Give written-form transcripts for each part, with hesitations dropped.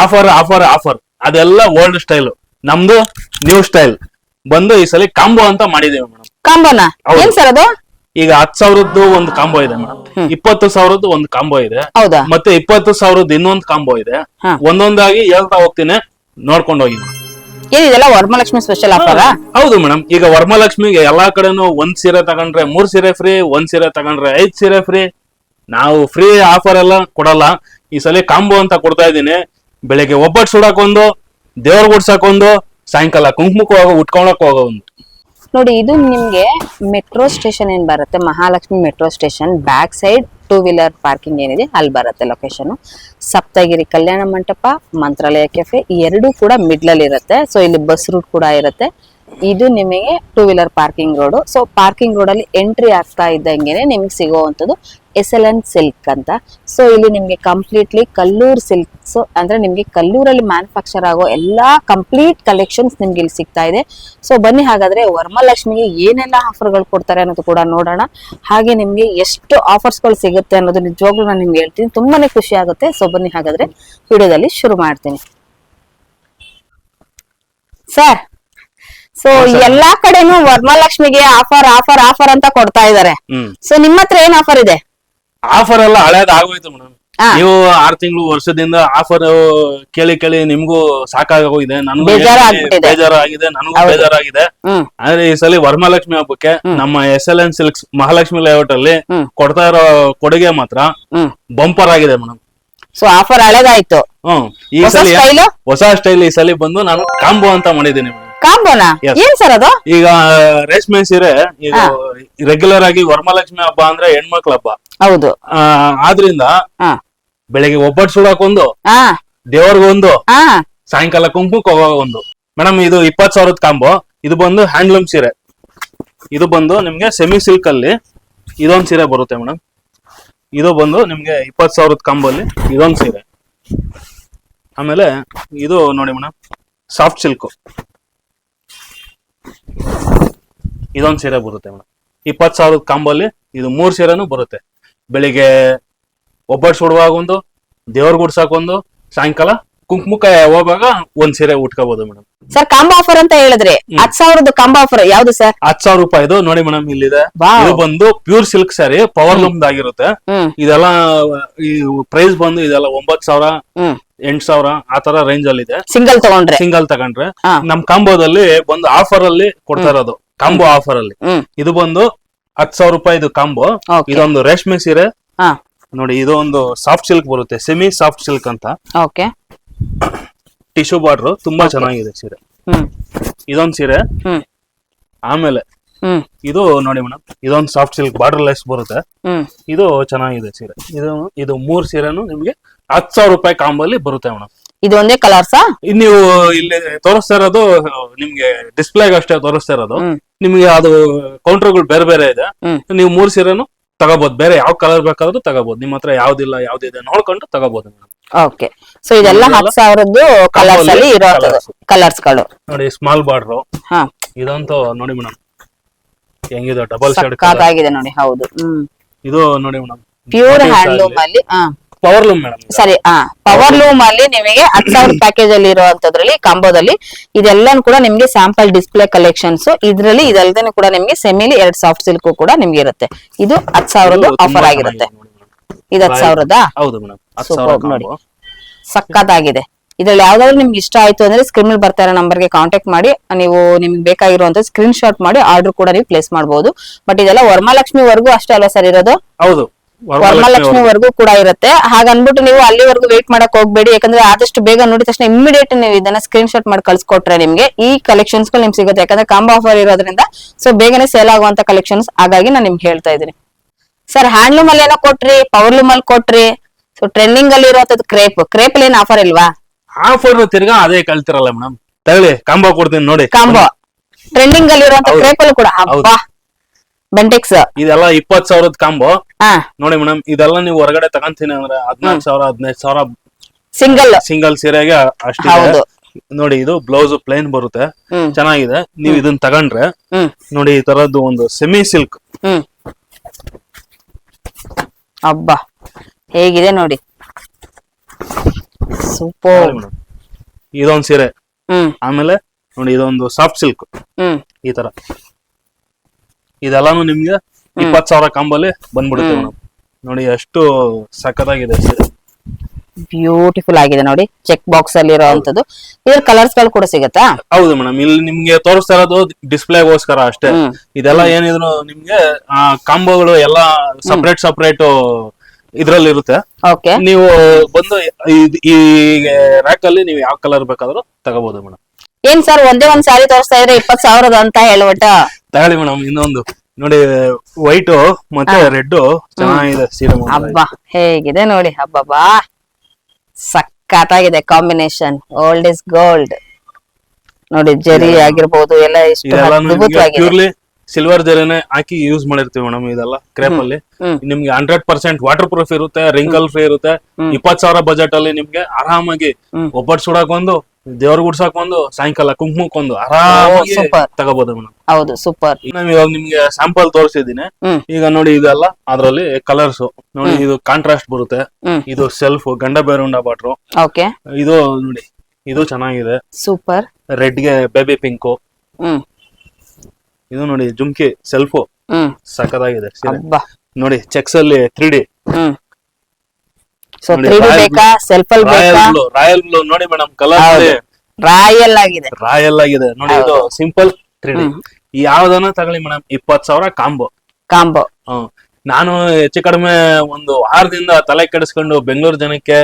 Offer offer offer ಅದೆಲ್ಲ old style, ನಮ್ದು new style ಬಂದು ಈ ಸಲ ಕಾಂಬೋ ಅಂತ ಮಾಡಿದೀವಿ ಮೇಡಮ್. ಕಾಂಬೋನಾ? ಏನ್ ಸರ್ ಅದು? ಈಗ 10,000 ಒಂದು ಕಾಂಬೋ ಇದೆ ಮೇಡಮ್, 20,000 ಒಂದು ಕಾಂಬೋ ಇದೆ, ಹೌದಾ? ಮತ್ತೆ 20,000 ಇನ್ನೊಂದು ಕಾಂಬೋ ಇದೆ. ಒಂದೊಂದಾಗಿ ಹೇಳ್ತಾ ಹೋಗ್ತೀನಿ, ನೋಡ್ಕೊಂಡು ಹೋಗಿ. ಏನಿದೆಲ್ಲ ವರಮಹಾಲಕ್ಷ್ಮಿ ಸ್ಪೆಷಲ್ ಆಫರ್? ಹೌದು ಮೇಡಮ್. ಈಗ ವರಮಹಾಲಕ್ಷ್ಮಿಗೆ ಎಲ್ಲಾ ಕಡೆನೂ 1 ಸೀರೆ ತಗೊಂಡ್ರೆ 3 ಸೀರೆ ಫ್ರೀ, 1 ಸೀರೆ ತಗೊಂಡ್ರೆ 5 ಸೀರೆ ಫ್ರೀ. ನಾವು ಫ್ರೀ ಆಫರ್ ಎಲ್ಲ ಕೊಡಲ್ಲ, ಈ ಸಲ ಕಾಂಬೋ ಅಂತ ಕೊಡ್ತಾ ಇದ್ದೀನಿ. ಬೆಳಿಗ್ಗೆ ಒಬ್ಬಟ್ಟು ಸುಡಾಕೊಂದು, ದೇವ್ರ ಗುಡ್ಸಕ್ಕೊಂದು, ಸಾಯಂಕಾಲ ಕುಂಕುಮಕ್ಕೆ ಉಟ್ಕೊಳಕ್ ಹೋಗೋ ಒಂದು. ನೋಡಿ, ಇದು ನಿಮ್ಗೆ ಮೆಟ್ರೋ ಸ್ಟೇಷನ್ ಏನ್ ಬರುತ್ತೆ, Mahalakshmi metro station back side 2 wheeler parking ಏನಿದೆ ಅಲ್ಲಿ ಬರುತ್ತೆ ಲೊಕೇಶನ್. ಸಪ್ತಗಿರಿ ಕಲ್ಯಾಣ ಮಂಟಪ, ಮಂತ್ರಾಲಯ ಕೆಫೆ ಈ ಎರಡೂ ಕೂಡ ಮಿಡ್ಲ್ ಅಲ್ಲಿ ಇರುತ್ತೆ. ಸೊ ಇಲ್ಲಿ ಬಸ್ ರೂಟ್ ಕೂಡ ಇರುತ್ತೆ. ಇದು ನಿಮಗೆ 2 wheeler parking road. So parking road ಅಲ್ಲಿ ಎಂಟ್ರಿ ಆಗ್ತಾ ಇದ್ದಂಗೆನೆ ನಿಮ್ಗೆ ಸಿಗುವಂತದ್ದು SLN ಸಿಲ್ಕ್ ಅಂತ. ಸೊ ಇಲ್ಲಿ ನಿಮ್ಗೆ ಕಂಪ್ಲೀಟ್ಲಿ ಕಲ್ಲೂರ್ ಸಿಲ್ಕ್ಸ್ ಅಂದ್ರೆ ನಿಮ್ಗೆ ಕಲ್ಲೂರಲ್ಲಿ ಮ್ಯಾನುಫ್ಯಾಕ್ಚರ್ ಆಗೋ ಎಲ್ಲಾ ಕಂಪ್ಲೀಟ್ ಕಲೆಕ್ಷನ್ಸ್ ನಿಮ್ಗೆ ಇಲ್ಲಿ ಸಿಗ್ತಾ ಇದೆ. ಸೊ ಬನ್ನಿ, ಹಾಗಾದ್ರೆ ವರಮಹಾಲಕ್ಷ್ಮಿಗೆ ಏನೆಲ್ಲ ಆಫರ್ಗಳು ಕೊಡ್ತಾರೆ ಅನ್ನೋದು ಕೂಡ ನೋಡೋಣ. ಹಾಗೆ ನಿಮ್ಗೆ ಎಷ್ಟು ಆಫರ್ಸ್ ಗಳು ಸಿಗುತ್ತೆ ಅನ್ನೋದು ನಿಜವಾಗ್ಲೂ ನಾನು ನಿಮ್ಗೆ ಹೇಳ್ತೀನಿ, ತುಂಬಾನೇ ಖುಷಿ ಆಗುತ್ತೆ. ಸೊ ಬನ್ನಿ, ಹಾಗಾದ್ರೆ ವಿಡಿಯೋದಲ್ಲಿ ಶುರು ಮಾಡ್ತೀನಿ. ಸರ್, ಸೊ ಎಲ್ಲಾ ಕಡೆನೂ ವರಮಹಾಲಕ್ಷ್ಮಿಗೆ ಆಫರ್ ಆಫರ್ ಆಫರ್ ಅಂತ ಕೊಡ್ತಾ ಇದಾರೆ. ಸೊ ನಿಮ್ಮ ಹತ್ರ ಏನ್ ಆಫರ್ ಇದೆ? ಆಫರ್ ಎಲ್ಲ ಹಳೇದ್ ಆಗೋಯ್ತು ಮೇಡಮ್. ನೀವು 6 ತಿಂಗಳು ವರ್ಷದಿಂದ ಆಫರ್ ಕೇಳಿ ಕೇಳಿ ನಿಮ್ಗೂ ಸಾಕಾಗೋಗಿದೆ, ನನಗೂ ಬೇಜಾರಾಗಿದೆ, ನನಗೂ ಬೇಜಾರಾಗಿದೆ. ಆದ್ರೆ ಈ ಸಲ ವರಮಹಾಲಕ್ಷ್ಮಿ ಹಬ್ಬಕ್ಕೆ ನಮ್ಮ SLN ಸಿಲ್ಕ್ಸ್ ಮಹಾಲಕ್ಷ್ಮಿ ಲೇಔಟ್ ಅಲ್ಲಿ ಕೊಡ್ತಾ ಇರೋ ಕೊಡುಗೆ ಮಾತ್ರ ಬಂಪರ್ ಆಗಿದೆ ಮೇಡಮ್. So offer ಹಳೇದಾಯ್ತು. ಈ ಸಲ ಹೊಸ ಸ್ಟೈಲ್ ಈ ಸಲ ಬಂದು ನಾನು ಕಾಂಬೋ ಅಂತ ಮಾಡಿದ್ದೀನಿ. ಕಾಂಬೋನಾ? ಏನ್ ಸರ್ ಅದು? ಈಗ ರೇಷ್ಮೆ ಸೀರೆ ಈಗ ರೆಗ್ಯುಲರ್ ಆಗಿ ವರಮಹಾಲಕ್ಷ್ಮಿ ಹಬ್ಬ ಅಂದ್ರೆ ಹೆಣ್ಮಕ್ಳ ಹಬ್ಬ. ಹೌದು. ಆದ್ರಿಂದ ಬೆಳಿಗ್ಗೆ ಒಬ್ಬಟ್ಟು ಸುಡಾಕೊಂದು, ದೇವ್ರಿಗೊಂದು, ಸಾಯಂಕಾಲ ಕುಂಕುಮಕ್ಕೆ ಹೋಗೋ ಒಂದು. ಮೇಡಮ್ ಇದು 20,000 ಕಾಂಬೋ. ಇದು ಬಂದು ಹ್ಯಾಂಡ್ಲೂಮ್ ಸೀರೆ. ಇದು ಬಂದು ನಿಮ್ಗೆ ಸೆಮಿ ಸಿಲ್ಕ್ ಅಲ್ಲಿ ಇದೊಂದ್ ಸೀರೆ ಬರುತ್ತೆ ಮೇಡಮ್. ಇದು ಬಂದು ನಿಮ್ಗೆ 20,000 ಕಾಂಬೋಲಿ ಇದೊಂದ್ ಸೀರೆ. ಆಮೇಲೆ ಇದು ನೋಡಿ ಮೇಡಮ್, ಸಾಫ್ಟ್ ಸಿಲ್ಕ್ ಇದೊಂದ್ ಸೀರೆ ಬರುತ್ತೆ ಮೇಡಮ್. 20,000 ಕಾಂಬೋಲಿ ಇದು 3 ಸೀರೆನೂ ಬರುತ್ತೆ. ಬೆಳಿಗ್ಗೆ ಒಬ್ಬಟ್ಟು ಸುಡುವಾಗ ಒಂದು, ದೇವ್ರ ಗುಡ್ಸಕ್ಕೊಂದು, ಸಾಯಂಕಾಲ ಕುಂಕುಮಕ್ಕೆ ಹೋಗುವಾಗ 1 ಸೀರೆ ಉಟ್ಕೋಬಹುದು ಮೇಡಮ್. ಸರ್ ಕಾಂಬೋ ಆಫರ್ ಅಂತ ಹೇಳಿದ್ರೆ 10,000 ಕಾಂಬೋ ಆಫರ್ ಯಾವ್ದು ಸರ್? 10,000 ರೂಪಾಯಿದು ನೋಡಿ ಮೇಡಮ್, ಇಲ್ಲಿದೆ. ಇದು ಬಂದು pure silk sari, power loom ಆಗಿರುತ್ತೆ. ಇದೆಲ್ಲ ಈ ಪ್ರೈಸ್ ಬಂದು ಇದೆಲ್ಲ 9,000 8,000 ಆ ತರ ರೇಂಜ್ ಅಲ್ಲಿ ಇದೆ. ಸಿಂಗಲ್ ತಗೊಂಡ್ರೆ ನಮ್ ಕಾಂಬೋದಲ್ಲಿ ಬಂದು ಆಫರ್ ಅಲ್ಲಿ ಕೊಡ್ತಾ ಇರೋದು, ಕಾಂಬೋ ಆಫರ್ ಅಲ್ಲಿ ಇದು ಬಂದು 10,000 ರೂಪಾಯಿ ಇದು ಕಾಂಬೋ. ಇದೊಂದು ರೇಷ್ಮೆ ಸೀರೆ ನೋಡಿ, ಇದು ಒಂದು ಸಾಫ್ಟ್ ಸಿಲ್ಕ್ ಬರುತ್ತೆ, ಸೆಮಿ ಸಾಫ್ಟ್ ಸಿಲ್ಕ್ ಅಂತ. ಟಿಶ್ಯೂ ಬಾರ್ಡರ್ ತುಂಬಾ ಚೆನ್ನಾಗಿದೆ ಸೀರೆ. ಇದೊಂದ್ ಸೀರೆ. ಆಮೇಲೆ ಇದು ನೋಡಿ ಮೇಡಮ್, ಇದೊಂದು ಸಾಫ್ಟ್ ಸಿಲ್ಕ್ ಬಾರ್ಡರ್ ಲೆಸ್ ಬರುತ್ತೆ. ಇದು ಚೆನ್ನಾಗಿದೆ ಸೀರೆ. ಇದು 3 ಸೀರೆನು ನಿಮ್ಗೆ 10,000 ರೂಪಾಯಿ ಕಾಂಬೋಲಿ ಬರುತ್ತೆ ಮೇಡಮ್. ಇದೊಂದೇ ಕಲರ್ಸಾ? ನೀವು ಇಲ್ಲಿ ತೋರಿಸ್ತಾ ಇರೋದು ನಿಮ್ಗೆ ಡಿಸ್ಪ್ಲೇಗೆ ಅಷ್ಟೇ ತೋರಿಸ್ತಾ ಇರೋದು. ನಿಮ್ಗೆ ಅದು ಕೌಂಟರ್ಗಳು ಬೇರೆ ಬೇರೆ ಇದೆ. ನೀವು 3 ಸೀರೆನು ತಗೋಬಹುದು, ಬೇರೆ ಯಾವ ಕಲರ್ ಬೇಕಾದ್ರೂ ತಗೋಬಹುದು. ನಿಮ್ಮ ಹತ್ರ ಯಾವ್ದಿಲ್ಲ ಯಾವ್ದಿದೆ ನೋಡ್ಕೊಂಡು ತಗೋಬಹುದು ಮೇಡಮ್. ಓಕೆ. ಸೊ ಇದೆಲ್ಲ 10,000 ಕಲರ್ಸ್ ಅಲ್ಲಿ ಇರೋ ಕಲರ್ಸ್ ಗಳು ನೋಡಿ. ಸ್ಮಾಲ್ ಬಾರ್ಡರ್ ಇದಂತೂ ನೋಡಿ ಮೇಡಮ್ ಹೆಂಗಿದೆ, ಡಬಲ್ ಶೇಡ್ ಆಗಿದೆ ನೋಡಿ. ಹೌದು. ಇದು ನೋಡಿ ಮೇಡಮ್, ಪ್ಯೂರ್ ಹ್ಯಾಂಡ್ಲೂಮ್ ಅಲ್ಲಿ ಪವರ್ ಲೂಮ್ ಮೇಡಮ್. ಸರಿ, ಪವರ್ ಲೂಮ್ ಅಲ್ಲಿ ನಿಮಗೆ 10,000 ಪ್ಯಾಕೇಜ್ ಅಲ್ಲಿ ಇರುವಂತದ್ರಲ್ಲಿ ಕಾಂಬೋದಲ್ಲಿ ಇದೆಲ್ಲಾನು ಕೂಡ ನಿಮ್ಗೆ ಸ್ಯಾಂಪಲ್ ಡಿಸ್ಪ್ಲೇ ಕಲೆಕ್ಷನ್ಸ್. ಇದ್ರಲ್ಲಿ ಇದಲ್ದೇನೆ ಕೂಡ ನಿಮ್ಗೆ ಸೆಮಿಲಿ 2 ಸಾಫ್ಟ್ ಸಿಲ್ಕ್ ಕೂಡ ನಿಮ್ಗೆ ಇರುತ್ತೆ. ಇದು 10,000 ಆಫರ್ ಆಗಿರುತ್ತೆ. ಇದು 10,000. ಹೌದು ಮೇಡಮ್, ನೋಡಿ ಸಕ್ಕತ್ತಾಗಿದೆ. ಇದ್ರಲ್ಲಿ ಯಾವ್ದಾದ್ರು ನಿಮ್ಗೆ ಇಷ್ಟ ಆಯ್ತು ಅಂದ್ರೆ ಸ್ಕ್ರೀನ್ ಮೇಲೆ ಬರ್ತಾ ಇರೋ ನಂಬರ್ಗೆ ಕಾಂಟ್ಯಾಕ್ಟ್ ಮಾಡಿ ನೀವು ನಿಮ್ಗೆ ಬೇಕಾಗಿರುವಂತ ಸ್ಕ್ರೀನ್ ಶಾಟ್ ಮಾಡಿ ಆರ್ಡರ್ ಕೂಡ ನೀವು ಪ್ಲೇಸ್ ಮಾಡಬಹುದು. ಬಟ್ ಇದೆಲ್ಲ ವರಮಹಾಲಕ್ಷ್ಮಿ ವರ್ಗೂ ಅಷ್ಟೇ ಅಲ್ಲ ಸರ್ ಇರೋದು? ಹೌದು, ವರಮಹಾಲಕ್ಷ್ಮಿ ವರ್ಗೂ ಕೂಡ ಇರುತ್ತೆ. ಹಾಗನ್ಬಿಟ್ಟು ನೀವು ಅಲ್ಲಿವರೆಗೂ ವೇಟ್ ಮಾಡಕ್ ಹೋಗ್ಬೇಡಿ, ಯಾಕಂದ್ರೆ ಆದಷ್ಟು ಬೇಗ ನೋಡಿದ ತಕ್ಷಣ ಇಮಿಡಿಯೇಟ್ ನೀವು ಇದನ್ನ ಸ್ಕ್ರೀನ್ ಶಾಟ್ ಮಾಡಿ ಕಳ್ಸಿಕೊಟ್ರೆ ನಿಮ್ಗೆ ಈ ಕಲೆಕ್ಷನ್ಸ್ ಗಳು ನಿಮ್ಗೆ ಸಿಗುತ್ತೆ. ಯಾಕಂದ್ರೆ ಕಾಂಬೋ ಆಫರ್ ಇರೋದ್ರಿಂದ ಸೊ ಬೇಗನೆ ಸೇಲ್ ಆಗುವಂತ ಕಲೆಕ್ಷನ್ಸ್. ಹಾಗಾಗಿ ನಾನು ನಿಮ್ಗೆ ಹೇಳ್ತಾ ಇದ್ದೀನಿ. ಸರ್ ಹ್ಯಾಂಡ್ಲೂಮ್ ಅಲ್ಲಿ ಏನೋ ಕೊಟ್ರಿ, ಪವರ್ ಲೂಮ್ ಅಲ್ಲಿ ಕೊಟ್ರಿ, ಸೊ ಟ್ರೆಂಡಿಂಗ್ ಅಲ್ಲಿ ಇರುವಂತದ್ದು ಕ್ರೇಪ್ ಅಲ್ಲಿ ಏನ್ ಆಫರ್ ಇಲ್ವಾ? ಆಫರ್ ತಿರ್ಗಾ ಅದೇ ಕಳ್ತಿರಲ್ಲ ಮೇಡಮ್. ತಗೊಳ್ಳಿ, ಕಾಂಬೋ ಕೊಡ್ತೀನಿ ನೋಡಿ. ಕಾಂಬೋ ಟ್ರೆಂಡಿಂಗ್ ಅಲ್ಲಿ ಇರುವಂತ ಕ್ರೇಪ್ ಅಲ್ಲಿ ಕೂಡ ಬೆಂಟೆಕ್ಸ್ ಇದೆಲ್ಲ 20,000 ಕಾಂಬೋ ನೋಡಿ ಮೇಡಮ್. ಇದೆಲ್ಲ ನೀವು ಹೊರಗಡೆ ತಗೊಂತೀನಿ ಅಂದ್ರೆ 14,000 15,000 ಸಿಂಗಲ್ ಸೀರೆಗೆ ಅಷ್ಟೇ ನೋಡಿ. ಇದು ಬ್ಲೌಸ್ ಪ್ಲೇನ್ ಬರುತ್ತೆ, ಚೆನ್ನಾಗಿದೆ. ನೀವು ಇದನ್ನ ತಗೊಂಡ್ರೆ ನೋಡಿ ಈ ತರದ್ದು ಒಂದು ಸೆಮಿ ಸಿಲ್ಕ್. ಅಬ್ಬಾ ಹೇಗಿದೆ ನೋಡಿ. ಸೂಪರ್. ಮೇಡಮ್ ಇದೊಂದ್ ಸೀರೆ, ಹ್ಮ್ ಆಮೇಲೆ ನೋಡಿ ಇದೊಂದು ಸಾಫ್ಟ್ ಸಿಲ್ಕ್ ಹ್ಮ್ ಈ ತರ, ಇದೆಲ್ಲಾನು ನಿಮ್ಗೆ 20,000 ಕಾಂಬಲ್ಲಿ ಬಂದ್ಬಿಡುತ್ತೆ ಮೇಡಮ್. ನೋಡಿ ಎಷ್ಟು ಸಖತ್ತಾಗಿದೆ ಸೀರೆ. ಬ್ಯೂಟಿಫುಲ್ ಆಗಿದೆ ನೋಡಿ, ಚೆಕ್ ಬಾಕ್ಸ್ ಅಲ್ಲಿ ಇರೋಂಥದ್ದು. ಇದ್ರ ಕಲರ್ಸ್ ಗಳು ಕೂಡ ಸಿಗತ್ತಾ? ಹೌದು ಮೇಡಮ್, ಇಲ್ಲಿ ನಿಮ್ಗೆ ತೋರಿಸ್ತಾ ಇರೋದು ಡಿಸ್ಪ್ಲೇಗೋಸ್ಕರ ಅಷ್ಟೇ. ಇದೆಲ್ಲ ಏನಿದ್ರು ನಿಮ್ಗೆ ಕಾಂಬೋಗಳು ಎಲ್ಲ ಸಪರೇಟ್ ಇದ್ರಲ್ಲಿ ಇರುತ್ತೆ. ಓಕೆ, ನೀವು ಬಂದು ಈ ರ್ಯಾಕ್ ಅಲ್ಲಿ ನೀವು ಯಾವ ಕಲರ್ ಬೇಕಾದ್ರೂ ತಗೋಬಹುದು ಮೇಡಮ್. ಏನ್ ಸರ್ ಒಂದೇ ಒಂದ್ ಸಾರಿ ತೋರಿಸ್ತಾ ಇದ್ರೆ 20,000 ಅಂತ ಹೇಳ್ಬಿಟ್ಟು? ತಗೊಳ್ಳಿ ಮೇಡಮ್, ಇನ್ನೊಂದು ನೋಡಿ ವೈಟ್ ಮತ್ತೆ ರೆಡ್ ಚೆನ್ನಾಗಿದೆ ಸೀರೆ. ಹಬ್ಬ ಹೇಗಿದೆ ನೋಡಿ, ಹಬ್ಬಬ್ಬಾ ಸಖತ್ತಾಗಿದೆ ಕಾಂಬಿನೇಷನ್. ಓಲ್ಡ್ ಇಸ್ ಗೋಲ್ಡ್ ನೋಡಿ, ಜರಿ ಆಗಿರ್ಬೋದು ಎಲ್ಲ ಎಷ್ಟು ಅದ್ಭುತವಾಗಿದೆ. ಪ್ಯೂರ್ಲಿ ಸಿಲ್ವರ್ ಜರಿನೇ ಹಾಕಿ ಯೂಸ್ ಮಾಡಿರ್ತೀವಿ ಮೇಡಮ್. ಇದೆಲ್ಲ ಕ್ರೇಪ್ ಅಲ್ಲಿ ನಿಮ್ಗೆ 100% ವಾಟರ್ ಪ್ರೂಫ್ ಇರುತ್ತೆ, ರಿಂಕಲ್ ಫ್ರೀ ಇರುತ್ತೆ. 20,000 ಬಜೆಟ್ ಅಲ್ಲಿ ನಿಮ್ಗೆ ಆರಾಮಾಗಿ ಒಬ್ಬಟ್ಟು ಸುಡಕ್ ಒಂದು, ದೇವ್ರ ಗುಡ್ಸಕ್ ಒಂದು, ಸಾಯಂಕಾಲ ಕುಂಕುಮಕ್ಕೊಂದು ಆರಾಮಾಗಿ ತಗೋಬಹುದು ಮೇಡಮ್. ಹೌದು, ಸೂಪರ್. ಇವಾಗ ನಿಮ್ಗೆ ಸ್ಯಾಂಪಲ್ ತೋರಿಸಿದೀನಿ. ಈಗ ನೋಡಿ ಇದೆಲ್ಲ ಅದ್ರಲ್ಲಿ ಕಲರ್ಸ್ ನೋಡಿ, ಇದು ಕಾಂಟ್ರಾಸ್ಟ್ ಬರುತ್ತೆ, ಇದು ಸೆಲ್ಫ್ ಗಂಡ ಬೇರುಂಡ ಬಾಟ್ರು. ಓಕೆ, ಇದು ನೋಡಿ ಇದು ಚೆನ್ನಾಗಿದೆ, ಸೂಪರ್. ರೆಡ್ ಗೆ ಬೇಬಿ ಪಿಂಕ್. ಇದು ನೋಡಿ ಜುಮ್ಕಿ ಸೆಲ್ಫ್ ಸಖತ್ತಾಗಿದೆ ಸೀರೆ. ನೋಡಿ ಚೆಕ್ಸ್ ಅಲ್ಲಿ 3D. ರಾಯಲ್ ಬ್ಲೂ ನೋಡಿ ಮೇಡಮ್, ಕಲರ್ ರಾಯಲ್ ಆಗಿದೆ, ರಾಯಲ್ ಆಗಿದೆ ನೋಡಿ. ಇದು ಸಿಂಪಲ್ 3D. ಯಾವ್ದನ್ನ ತಗೊಳ್ಳಿ ಮೇಡಮ್, 20,000 ಕಾಂಬೋ. ನಾನು ಹೆಚ್ಚು ಕಡಿಮೆ ಒಂದು ವಾರದಿಂದ ತಲೆ ಕೆಡಿಸ್ಕೊಂಡು ಬೆಂಗಳೂರು ಜನಕ್ಕೆ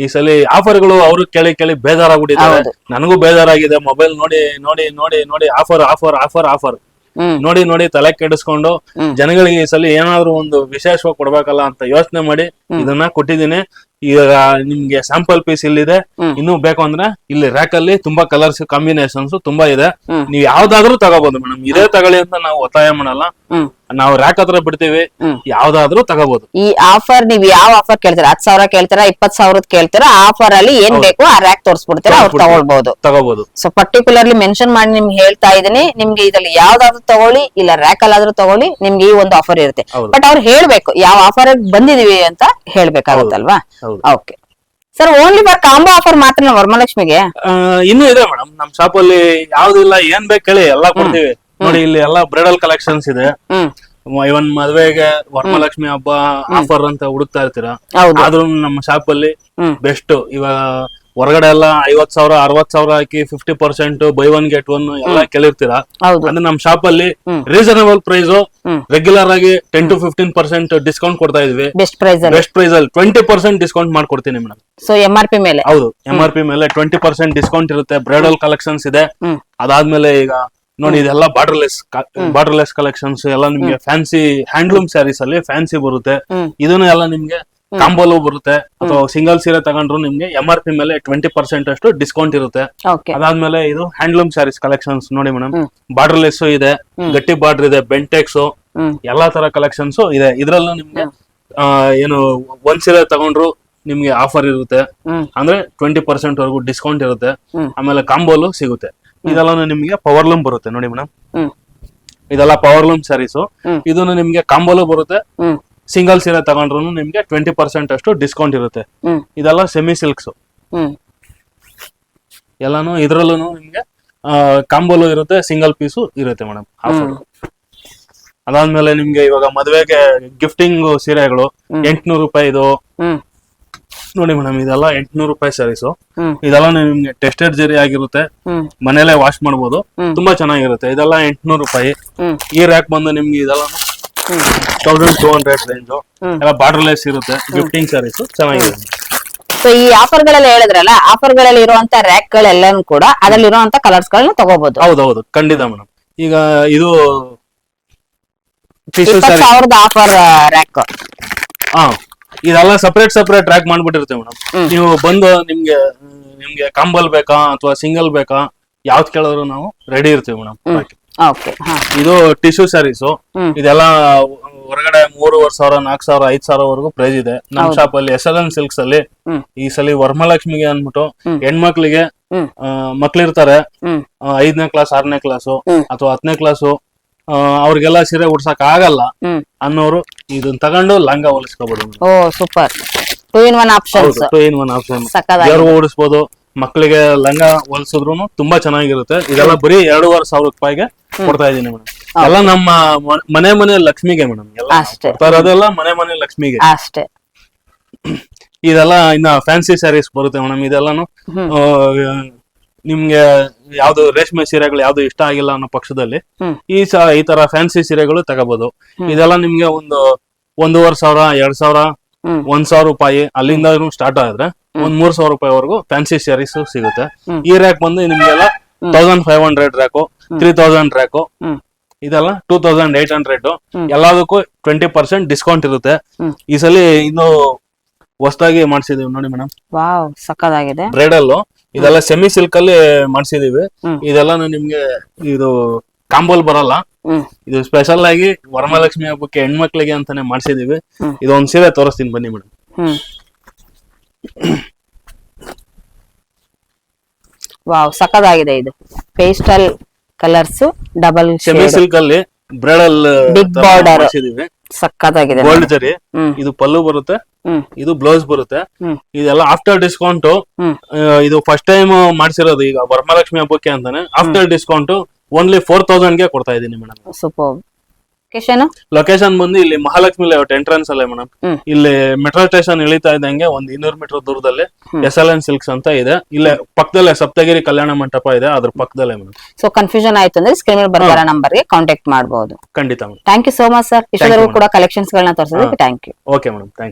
ಈ ಸಲ ಆಫರ್ಗಳು ಅವರು ಕೇಳಿ ಬೇಜಾರಾಗ್ಬಿಟ್ಟಿದ್ದಾರೆ. ನನಗೂ ಬೇಜಾರಾಗಿದೆ. ಮೊಬೈಲ್ ನೋಡಿ ನೋಡಿ ನೋಡಿ ನೋಡಿ ಆಫರ್ ಆಫರ್ ಆಫರ್ ಆಫರ್ ನೋಡಿ ತಲೆ ಕೆಡಿಸ್ಕೊಂಡು ಜನಗಳಿಗೆ ಈ ಸಲ ಏನಾದ್ರು ಒಂದು ವಿಶೇಷವಾಗಿ ಕೊಡ್ಬೇಕಲ್ಲ ಅಂತ ಯೋಚನೆ ಮಾಡಿ ಇದನ್ನ ಕೊಟ್ಟಿದ್ದೀನಿ. ಈಗ ನಿಮ್ಗೆ ಸ್ಯಾಂಪಲ್ ಪೀಸ್ ಇಲ್ಲಿದೆ. ಇನ್ನೂ ಬೇಕು ಅಂದ್ರೆ ಇಲ್ಲಿ ರ್ಯಾಕ್ ಅಲ್ಲಿ ತುಂಬಾ ಕಲರ್ಸ್ ಕಾಂಬಿನೇಷನ್ಸ್ ತುಂಬಾ ಇದೆ. ನೀವ್ ಯಾವ್ದಾದ್ರು ತಗೋಬಹುದು ಮೇಡಮ್. ಇದೇ ತಗೊಳ್ಳಿ ಅಂತ ನಾವು ಒತ್ತಾಯ ಮಾಡಲ್ಲ, ನಾವು ರ್ಯಾಕ್ ಹತ್ರ ಬಿಡ್ತೀವಿ, ಯಾವ್ದಾದ್ರು ತಗೋಬಹುದು. ಈ ಆಫರ್ ನೀವ್ ಯಾವ ಆಫರ್ ಕೇಳ್ತೀರಾ? 10,000 ಕೇಳ್ತೀರಾ, 20,000 ಕೇಳ್ತೀರಾ? ಆಫರ್ ಅಲ್ಲಿ ಏನ್ ಬೇಕು ಆ ರ್ಯಾಕ್ ತೋರಿಸ್ಬಿಡ್ತೀರಾ, ಅವ್ರು ತಗೊಳ್ಬಹುದು. ಸೊ ಪರ್ಟಿಕ್ಯುಲರ್ಲಿ ಮೆನ್ಷನ್ ಮಾಡಿ ನಿಮ್ಗೆ ಹೇಳ್ತಾ ಇದೀನಿ, ನಿಮ್ಗೆ ಇದ್ರಲ್ಲಿ ಯಾವ್ದಾದ್ರು ತಗೊಳ್ಳಿ, ಇಲ್ಲ ರ್ಯಾಕ್ ಅಲ್ಲಾದ್ರೂ ತಗೊಳ್ಳಿ, ನಿಮ್ಗೆ ಈ ಒಂದು ಆಫರ್ ಇರುತ್ತೆ. ಬಟ್ ಅವ್ರು ಹೇಳ್ಬೇಕು ಯಾವ ಆಫರ್ ಬಂದಿದೀವಿ ಅಂತ ಹೇಳ್ಬೇಕಾಗುತ್ತಲ್ವಾ? Okay sir, only for combo offer ಮಾತ್ರ ವರಮಹಾಲಕ್ಷ್ಮಿಗೆ? ಇನ್ನೂ ಇದೆ ಮೇಡಮ್ ನಮ್ ಶಾಪ್ ಅಲ್ಲಿ. ಯಾವ್ದಿಲ್ಲ, ಏನ್ ಬೇಕು ಹೇಳಿ ಎಲ್ಲಾ ಕೊಡ್ತೀವಿ. ನೋಡಿ ಇಲ್ಲಿ ಎಲ್ಲಾ ಬ್ರೈಡಲ್ ಕಲೆಕ್ಷನ್ಸ್ ಇದೆ. ಇವನ್ ಮದ್ವೆಗೆ ವರಮಹಾಲಕ್ಷ್ಮಿ ಹಬ್ಬ ಆಫರ್ ಅಂತ ಹುಡುಕ್ತಾ ಇರ್ತೀರಾ, ಆದ್ರೂ ನಮ್ಮ ಶಾಪ್ ಅಲ್ಲಿ ಬೆಸ್ಟ್. ಇವಾಗ ಹೊರಗಡೆ ಎಲ್ಲ 50,000 60,000 ಹಾಕಿ 50% ಬೈ 1 get 1 ಎಲ್ಲ ಕೇಳಿರ್ತೀರಾ. ಅಂದ್ರೆ ನಮ್ ಶಾಪ್ ಅಲ್ಲಿ ರೀಸನಬಲ್ ಪ್ರೈಸ್, ರೆಗ್ಯುಲರ್ ಆಗಿ 10 to 15% ಡಿಸ್ಕೌಂಟ್ ಕೊಡ್ತಾ ಇದೀವಿ. ಬೆಸ್ಟ್ ಪ್ರೈಸ್ ಅಲ್ಲಿ 20% ಡಿಸ್ಕೌಂಟ್ ಮಾಡ್ಕೊಡ್ತೀನಿ ಮೇಡಮ್. ಸೊ MRP ಮೇಲೆ? ಹೌದು, MRP ಮೇಲೆ 20% ಡಿಸ್ಕೌಂಟ್ ಇರುತ್ತೆ. ಬ್ರೈಡಲ್ ಕಲೆಕ್ಷನ್ಸ್ ಇದೆ. ಅದಾದ್ಮೇಲೆ ಈಗ ನೋಡಿ ಇದೆಲ್ಲ ಬಾರ್ಡರ್ಲೆಸ್ ಕಲೆಕ್ಷನ್ಸ್ ಎಲ್ಲ ನಿಮ್ಗೆ ಫ್ಯಾನ್ಸಿ ಹ್ಯಾಂಡ್ಲೂಮ್ ಸ್ಯಾರೀಸ್ ಅಲ್ಲಿ ಫ್ಯಾನ್ಸಿ ಬರುತ್ತೆ. ಇದನ್ನು ಎಲ್ಲ ನಿಮ್ಗೆ ಕಾಂಬೋಲು ಬರುತ್ತೆ. ಅಥವಾ ಸಿಂಗಲ್ ಸೀರೆ ತಗೊಂಡ್ರು ನಿಮ್ಗೆ MRP ಮೇಲೆ 20% ಅಷ್ಟು ಡಿಸ್ಕೌಂಟ್ ಇರುತ್ತೆ. ಅದಾದ್ಮೇಲೆ ಇದು ಹ್ಯಾಂಡ್ಲೂಮ್ ಸ್ಯಾರೀಸ್ ಕಲೆಕ್ಷನ್ಸ್ ನೋಡಿ ಮೇಡಮ್. ಬಾರ್ಡರ್ಲೆಸ್ ಇದೆ, ಗಟ್ಟಿ ಬಾರ್ಡರ್ ಇದೆ, ಬೆಂಟೆಕ್ಸ್ ಎಲ್ಲಾ ತರ ಕಲೆಕ್ಷನ್ಸ್ ಇದೆ. ಇದ್ರಲ್ಲೂ ನಿಮ್ಗೆ ಏನು ಒಂದ್ ಸೀರೆ ತಗೊಂಡ್ರು ನಿಮ್ಗೆ ಆಫರ್ ಇರುತ್ತೆ. ಅಂದ್ರೆ 20% ವರೆಗೂ ಡಿಸ್ಕೌಂಟ್ ಇರುತ್ತೆ. ಆಮೇಲೆ ಕಾಂಬೋಲು ಸಿಗುತ್ತೆ. ಇದೆಲ್ಲ ನಿಮ್ಗೆ ಪವರ್ಲೂಮ್ ಬರುತ್ತೆ ನೋಡಿ ಮೇಡಮ್. ಇದೆಲ್ಲ ಪವರ್ಲೂಮ್ ಸ್ಯಾರೀಸ್. ಇದನ್ನು ನಿಮ್ಗೆ ಕಾಂಬೋಲು ಬರುತ್ತೆ. ಸಿಂಗಲ್ ಸೀರೆ ತಗೊಂಡ್ರು ನಿಮ್ಗೆ 20% ಅಷ್ಟು ಡಿಸ್ಕೌಂಟ್ ಇರುತ್ತೆ. ಇದೆಲ್ಲ ಸೆಮಿ ಸಿಲ್ಕ್ಸ್ ಎಲ್ಲಾನು. ಇದ್ರಲ್ಲೂ ನಿಮ್ಗೆ ಕಾಂಬೋಲು ಇರುತ್ತೆ, ಸಿಂಗಲ್ ಪೀಸು ಇರುತ್ತೆ ಮೇಡಮ್ ಆಫರ್. ಅದಾದ್ಮೇಲೆ ನಿಮ್ಗೆ ಇವಾಗ ಮದ್ವೆಗೆ ಗಿಫ್ಟಿಂಗ್ ಸೀರೆಗಳು 800 ರೂಪಾಯಿ ಇದು ನೋಡಿ ಮೇಡಮ್. ಇದೆಲ್ಲ 800 ರೂಪಾಯಿ ಸ್ಯಾರೀಸು. ಇದೆಲ್ಲ ನಿಮ್ಗೆ ಟೆಸ್ಟೆಡ್ ಜರಿ ಆಗಿರುತ್ತೆ, ಮನೇಲೆ ವಾಶ್ ಮಾಡ್ಬೋದು, ತುಂಬಾ ಚೆನ್ನಾಗಿರುತ್ತೆ. ಇದೆಲ್ಲ 800 ರೂಪಾಯಿ. ಈ ರ್ಯಾಕ್ ಬಂದು ನಿಮ್ಗೆ ಇದೆಲ್ಲ 1200 ರೇಂಜ್ ಎಲ್ಲ ಬಾರ್ಡರ್ಲೆಸ್ ಇರುತ್ತೆ. ಗಿಫ್ಟಿಂಗ್ ಸ್ಯಾರೀಸ್ ಚೆನ್ನಾಗಿದೆ. ಸೊ ಈ ಆಫರ್ ಗಳೆಲ್ಲ ಹೇಳಿದ್ರಲ್ಲ, ಆಫರ್ ಗಳಲ್ಲಿ ಇರುವಂತ ರ್ಯಾಕ್ ಗಳೆಲ್ಲಾನು ಕೂಡ ಅದ್ರಲ್ಲಿ ಇರುವಂತ ಕಲರ್ಸ್ ಗಳನ್ನ ತಗೋಬಹುದು. ಹೌದೌದು, ಖಂಡಿತ ಮೇಡಮ್. ಈಗ ಇದು 20,000 ಆಫರ್ ರ್ಯಾಕ್. ಇದೆಲ್ಲ ಸಪರೇಟ್ ರ್ಯಾಕ್ ಮಾಡ್ಬಿಟ್ಟಿರ್ತೇವೆ ಮೇಡಮ್. ನೀವು ಬಂದು ನಿಮ್ಗೆ ಕಾಂಬಲ್ ಬೇಕಾ ಅಥವಾ ಸಿಂಗಲ್ ಬೇಕಾ ಯಾವ್ದು ಕೇಳಿದ್ರು ನಾವು ರೆಡಿ ಇರ್ತೀವಿ ಮೇಡಮ್. ಇದು ಟಿಶ್ಯೂ ಸ್ಯಾರೀಸ್. ಇದೆಲ್ಲ ಹೊರಗಡೆ 3,500 4,000 5,000 ವರೆಗೂ ಪ್ರೈಸ್ ಇದೆ. ನಮ್ ಶಾಪ್ ಅಲ್ಲಿ SLN ಸಿಲ್ಕ್ಸ್ ಅಲ್ಲಿ ಈ ಸಲ ವರಮಹಾಲಕ್ಷ್ಮಿಗೆ ಅನ್ಬಿಟ್ಟು ಹೆಣ್ಮಕ್ಳಿಗೆ ಮಕ್ಳಿರ್ತಾರೆ 5ನೇ ಕ್ಲಾಸ್ 6ನೇ ಕ್ಲಾಸು ಅಥವಾ 10ನೇ ಕ್ಲಾಸು, ಅವ್ರಿಗೆಲ್ಲ ಸೀರೆ ಉಡ್ಸಕ್ ಆಗಲ್ಲ ಅನ್ನೋರು ಇದನ್ನ ತಗೊಂಡು ಲಂಗ ಹೊಲಿಸ್ಕೋಬಹುದು. ಓ super. 2 in 1 options 2 in 1 option. ಸಕ್ಕದಾಗಿದೆ. ದೇವ್ರು ಓಡಿಸ್ಬೋದು, ಮಕ್ಕಳಿಗೆ ಲಂಗ ಹೊಲ್ಸಿದ್ರು ತುಂಬಾ ಚೆನ್ನಾಗಿರುತ್ತೆ. ಇದೆಲ್ಲ ಬರೀ 2,500 ರೂಪಾಯಿಗೆ ಕೊಡ್ತಾ ಇದೀನಿ ಮೇಡಮ್. ಎಲ್ಲ ನಮ್ಮ ಮನೆ ಲಕ್ಷ್ಮಿಗೆ ಮೇಡಮ್. ಎಲ್ಲ ಅಷ್ಟೇ. ಕೊಡ್ತಾ ಇರೋದೆಲ್ಲ ಮನೆ ಲಕ್ಷ್ಮಿಗೆ ಅಷ್ಟೇ. ಇದೆಲ್ಲ ಇನ್ನ ಫ್ಯಾನ್ಸಿ ಸ್ಯಾರೀಸ್ ಬರುತ್ತೆ ಮೇಡಮ್. ಇದೆಲ್ಲಾನು ನಿಮ್ಗೆ ಯಾವ್ದು ರೇಷ್ಮೆ ಸೀರೆಗಳು ಯಾವ್ದು ಇಷ್ಟ ಆಗಿಲ್ಲ ಅನ್ನೋ ಪಕ್ಷದಲ್ಲಿ ಈ ತರ ಫ್ಯಾನ್ಸಿ ಸೀರೆಗಳು ತಗೋಬಹುದು. ಇದೆಲ್ಲ ನಿಮ್ಗೆ ಒಂದು 1,500, 2,000, 1,000 ರೂಪಾಯಿ ಅಲ್ಲಿಂದ ಸ್ಟಾರ್ಟ್ ಆದ್ರೆ 3,000 ರೂಪಾಯಿವರೆಗೂ ಫ್ಯಾನ್ಸಿ ಸ್ಯಾರೀಸ್ ಸಿಗುತ್ತೆ. ಈ ರ್ಯಾಕ್ ಬಂದು ನಿಮ್ಗೆಲ್ಲ 1,500 ರ್ಯಾಕು, 3,000 ರ್ಯಾಕು, ಇದೆಲ್ಲ 2,800. ಎಲ್ಲದಕ್ಕೂ 20% ಡಿಸ್ಕೌಂಟ್ ಇರುತ್ತೆ. ಈ ಸಲ ಇನ್ನು ಹೊಸದಾಗಿ ಮಾಡ್ಸಿದೀವಿ ನೋಡಿ ಮೇಡಮ್. ವಾವ್, ಸಕ್ಕದಾಗಿದೆ. ಬ್ರೈಡಲ್ ಇದೆಲ್ಲ ಸೆಮಿ ಸಿಲ್ಕ್ ಅಲ್ಲಿ ಮಾಡ್ಸಿದೀವಿ. ಇದೆಲ್ಲ ನಿಮ್ಗೆ ಇದು ಕಾಂಬೋಲ್ ಬರಲ್ಲ. ಇದು ಸ್ಪೆಷಲ್ ಆಗಿ ವರಮಹಾಲಕ್ಷ್ಮಿ ಹಬ್ಬಕ್ಕೆ ಹೆಣ್ಮಕ್ಳಿಗೆ ಅಂತಾನೆ ಮಾಡ್ಸಿದೀವಿ. ಇದೊಂದ್ ಸೀರೆ ತೋರಿಸ್ತೀನಿ ಬನ್ನಿ ಮೇಡಮ್. ವಾವ್, ಸಕ್ಕದಾಗಿದೆ. ಇದು pastel colours, double semi silk ಅಲ್ಲಿ ಬ್ರೈಡಲ್ ಬಿಗ್ ಬಾರ್ಡರ್ ಮಾಡ್ಸಿದೀವಿ. ಸಕ್ಕದಾಗಿದೆ. ಗೋಲ್ಡ್ ಜರಿ ಇದು ಪಲ್ಲು ಬರುತ್ತೆ, ಇದು ಬ್ಲೌಸ್ ಬರುತ್ತೆ. ಇದೆಲ್ಲ ಆಫ್ಟರ್ ಡಿಸ್ಕೌಂಟ್. ಇದು ಫಸ್ಟ್ ಟೈಮ್ ಮಾಡ್ಸಿರೋದು ಈಗ ವರಮಹಾಲಕ್ಷ್ಮಿ ಹಬ್ಬಕ್ಕೆ ಅಂತಾನೆ. ಆಫ್ಟರ್ ಡಿಸ್ಕೌಂಟ್ ಓನ್ಲಿ 4,000 ಗೆ ಕೊಡ್ತಾ ಇದೀನಿ ಮೇಡಮ್. ಸೂಪರ್. ಲೊಕೇಶನ್ ಬಂದು ಇಲ್ಲಿ ಮಹಾಲಕ್ಷ್ಮಿ ಲೇಔಟ್ ಎಂಟ್ರೆನ್ಸ್ ಅಲ್ಲೇ ಮೇಡಮ್. ಇಲ್ಲಿ ಮೆಟ್ರೋ ಸ್ಟೇಷನ್ ಇಳಿತಾ ಇದ್ದಂಗೆ ಒಂದ್ 200 ಮೀಟರ್ ದೂರದಲ್ಲಿ SLN ಸಿಲ್ಕ್ಸ್ ಅಂತ ಇದೆ. ಇಲ್ಲೇ ಪಕ್ಕದಲ್ಲೇ ಸಪ್ತಗಿರಿ ಕಲ್ಯಾಣ ಮಂಟಪ ಇದೆ, ಅದ್ರ ಪಕ್ಕದಲ್ಲೇ ಮೇಡಮ್. ಸೊ ಕನ್ಫ್ಯೂಷನ್ ಆಯ್ತು ಅಂದ್ರೆ ಸ್ಕ್ರೀನ್ ಮೇಲೆ ಬರ್ತಾರ ನಂಬರ್ ಗೆ ಕಾಂಟ್ಯಾಕ್ಟ್ ಮಾಡಬಹುದು. ಖಂಡಿತ madam. Thank you so much sir. ಇಷ್ಟೊಂದು ಕೂಡ ಕಲೆಕ್ಷನ್ಸ್ ಗಳನ್ನ ತೋರಿಸೋದಕ್ಕೆ thank you. Okay madam, thank you.